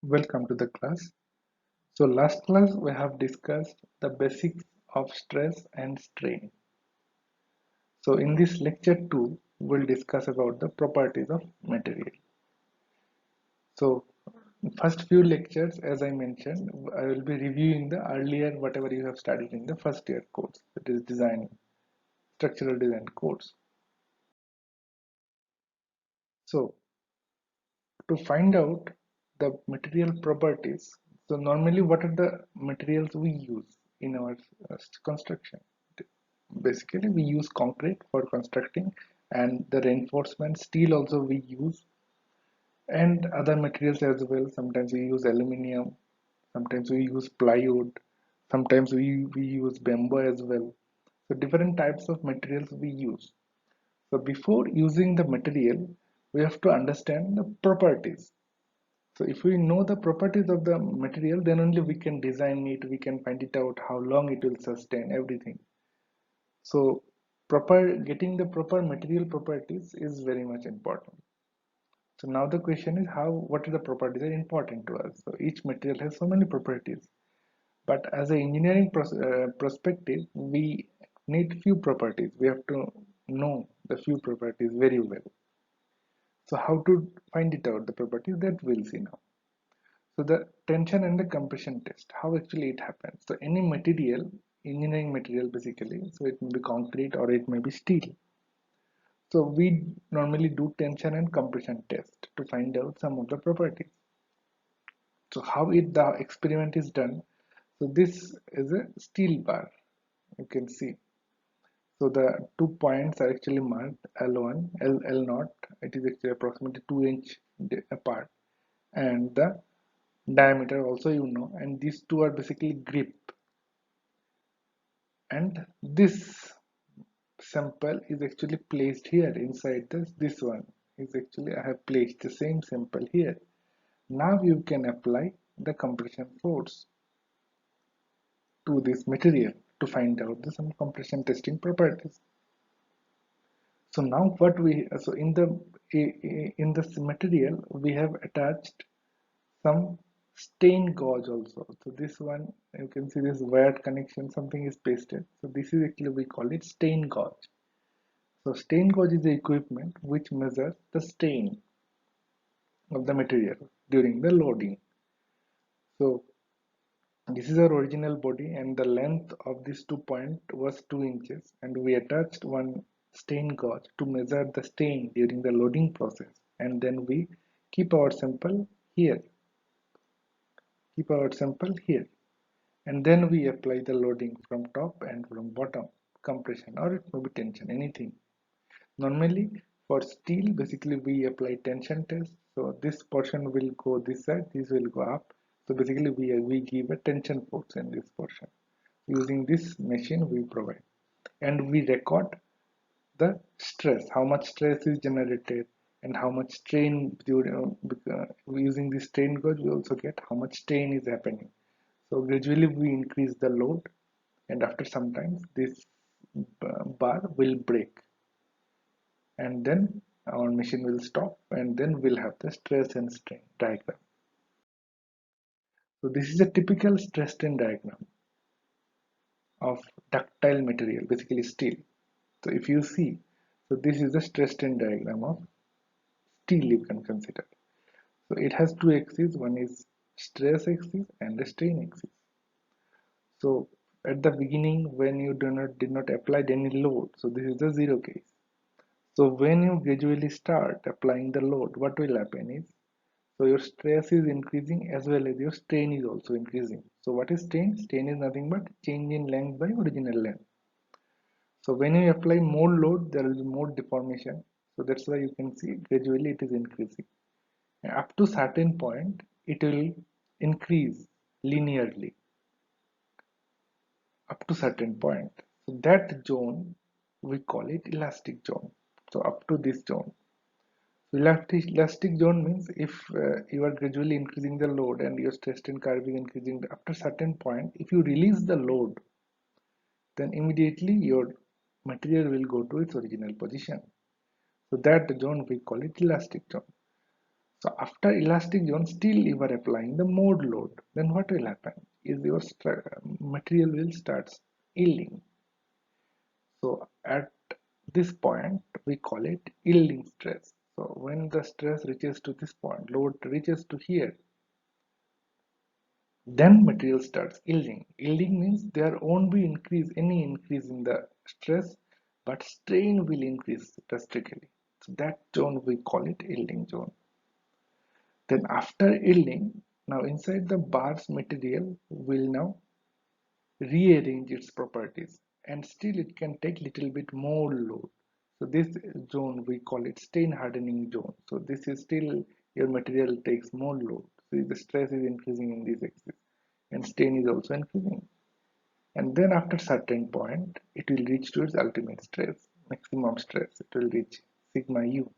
Welcome to the class. So last class we have discussed the basics of stress and strain. So in this lecture 2 we'll discuss about the properties of material. So first few lectures, as I mentioned, I will be reviewing the earlier whatever you have studied in the first year course, that is design, structural design course. So to find out the material properties, so normally what are the materials we use in our construction? Basically we use concrete for constructing, and the reinforcement steel also we use, and other materials as well. Sometimes we use aluminum, sometimes we use plywood, sometimes we use bamboo as well. So different types of materials we use. So before using the material we have to understand the properties. So if we know the properties of the material, then only we can design it, we can find it out how long it will sustain everything. So proper getting the proper material properties is very much important. So now the question is how what are the properties are important to us. So each material has so many properties, but as an engineering perspective, we need few properties. We have to know the few properties very well. So how to find it out the properties, that we'll see now. So the tension and the compression test, how actually it happens. So any material, engineering material basically, so it may be concrete or it may be steel. So we normally do tension and compression test to find out some of the properties. So how the experiment is done. So this is a steel bar, you can see. So the 2 points are actually marked L1, L0. It is actually approximately 2 inch apart, and the diameter also and these two are basically grip, and this sample is actually placed here inside this one is actually I have placed the same sample here. Now you can apply the compression force to this material to find out some compression testing properties. So now what we so in this material we have attached some stain gauge also. So this one, you can see this wired connection, something is pasted. So this is actually we call it stain gauge. So stain gauge is the equipment which measures the stain of the material during the loading. So this is our original body, and the length of this 2 point was 2 inches, and we attached one stain gauge to measure the stain during the loading process, and then we keep our sample here, keep our sample here, and then we apply the loading from top and from bottom, compression or it may be tension, anything. Normally for steel basically we apply tension test, so this portion will go this side, this will go up. So basically we give a tension force in this portion. Using this machine we provide, and we record the stress, how much stress is generated and how much strain during using this strain gauge we also get how much strain is happening. So gradually we increase the load, and after some time this bar will break, and then our machine will stop, and then we'll have the stress and strain diagram. So this is a typical stress strain diagram of ductile material, basically steel. So if you see, so this is the stress strain diagram of steel, you can consider. So it has two axes, one is stress axis and the strain axis. So at the beginning when you did not apply any load, so this is the zero case. So when you gradually start applying the load, what will happen is, so your stress is increasing as well as your strain is also increasing. So what is strain? Strain is nothing but change in length by original length. So when you apply more load, there will be more deformation. So that's why you can see gradually it is increasing. And up to certain point, it will increase linearly up to certain point. So that zone, we call it elastic zone. So up to this zone. So elastic zone means if you are gradually increasing the load and your stress strain curve is increasing, after certain point, if you release the load, then immediately your material will go to its original position. So that zone we call it elastic zone. So after elastic zone, still you are applying the mode load. Then what will happen is your material will start yielding. So at this point, we call it yielding stress. So when the stress reaches to this point, load reaches to here, then material starts yielding. Yielding means there won't be any increase in the stress, but strain will increase drastically. So that zone we call it yielding zone. Then after yielding, now inside the bars material will now rearrange its properties, and still it can take little bit more load. So this zone we call it strain hardening zone. So this is still your material takes more load. So the stress is increasing in this axis and strain is also increasing. And then after certain point, it will reach to its ultimate stress, maximum stress. It will reach sigma u.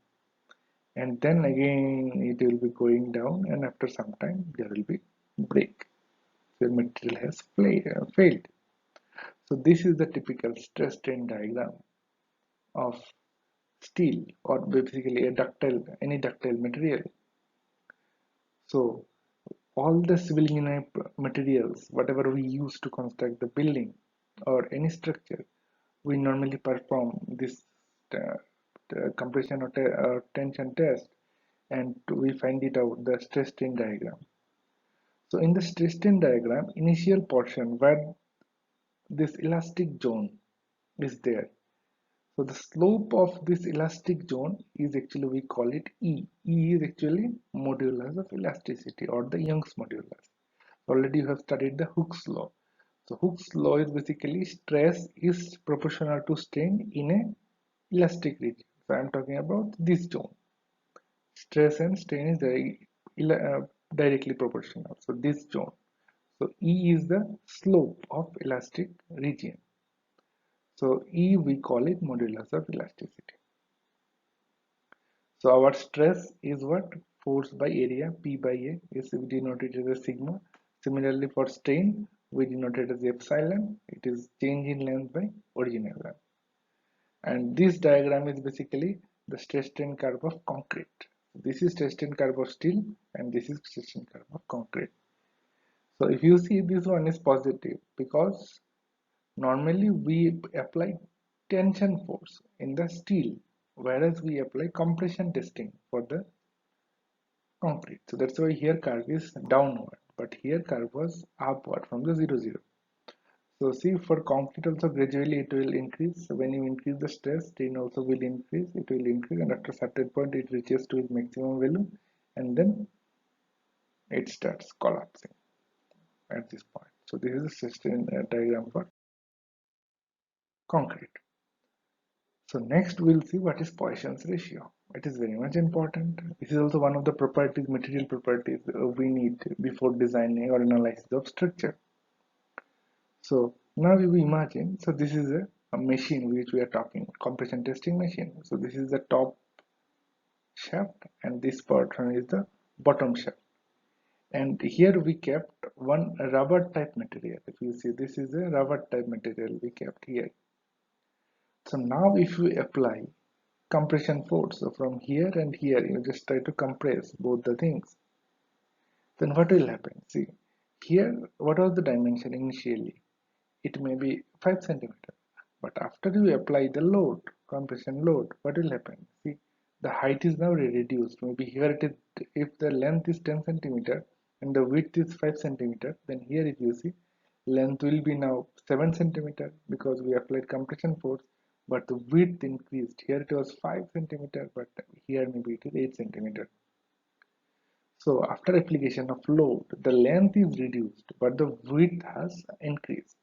And then again it will be going down, and after some time there will be break. The material has failed. So this is the typical stress strain diagram of steel, or basically a any ductile material. So all the civil engineering materials, whatever we use to construct the building or any structure, we normally perform this uh, compression or tension test, and we find it out the stress strain diagram. So in the stress strain diagram, initial portion where this elastic zone is there. So the slope of this elastic zone is actually, we call it E. E is actually modulus of elasticity, or the Young's modulus. Already you have studied the Hooke's law. So Hooke's law is basically stress is proportional to strain in a elastic region. So I am talking about this zone. Stress and strain is directly proportional. So this zone. So E is the slope of elastic region. So E we call it modulus of elasticity. So our stress is what? Force by area, P by A is denoted as a sigma. Similarly for strain, we denote it as epsilon. It is change in length by original length. And this diagram is basically the stress strain curve of concrete. This is stress strain curve of steel, and this is stress strain curve of concrete. So if you see, this one is positive because normally we apply tension force in the steel, whereas we apply compression testing for the concrete. So that's why here curve is downward, but here curve was upward from the 0 0. So see, for concrete also gradually it will increase. So when you increase the stress, strain also will increase. It will increase, and after a certain point it reaches to its maximum value, and then it starts collapsing at this point. So this is a strain diagram for concrete. So next we'll see what is Poissons ratio. It is very much important. This is also one of the properties, material properties we need before designing or analysis of structure. So now we will imagine, so this is a machine which we are talking, compression testing machine. So this is the top shaft and this portion is the bottom shaft. And here we kept one rubber type material. If you see, this is a rubber type material we kept here. So now if we apply compression force, so from here and here, you just try to compress both the things, then what will happen? See, here, what was the dimension initially? It may be 5 centimeter, but after you apply the load, compression load, what will happen? See, the height is now reduced. Maybe here it is, if the length is 10 centimeter and the width is 5 centimeter, then here if you see, length will be now 7 centimeter because we applied compression force, but the width increased. Here it was 5 centimeter, but here maybe it is 8 centimeter. So after application of load, the length is reduced, but the width has increased.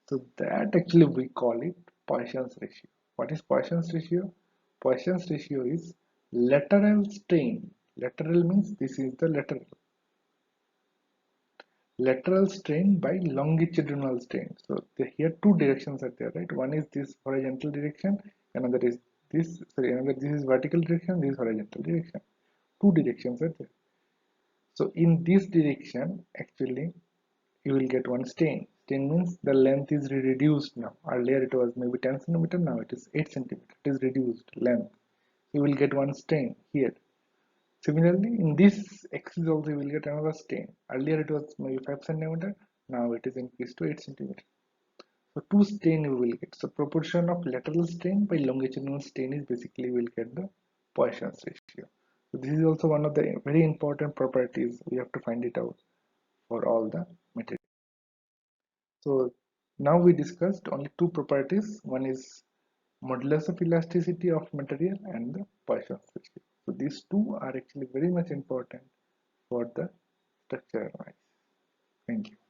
So that actually we call it Poisson's ratio. What is Poisson's ratio? Poisson's ratio is lateral strain. Lateral means this is the lateral. Lateral strain by longitudinal strain. So here two directions are there, right? One is this horizontal direction, another is this, sorry, another this is vertical direction, this is horizontal direction. Two directions are there. So in this direction, actually, you will get one strain. Strain means the length is reduced now. Earlier it was maybe 10 centimeter, now it is 8 centimeter. It is reduced length. You will get one strain here. Similarly, in this axis also you will get another strain. Earlier it was maybe 5 centimeter, now it is increased to 8 centimeter. So two strain you will get. So proportion of lateral strain by longitudinal strain is basically we will get the Poissons ratio. So this is also one of the very important properties. We have to find it out for all the material. So now we discussed only two properties. One is modulus of elasticity of material and the Poissons ratio. So these two are actually very much important for the structure analysis. Thank you.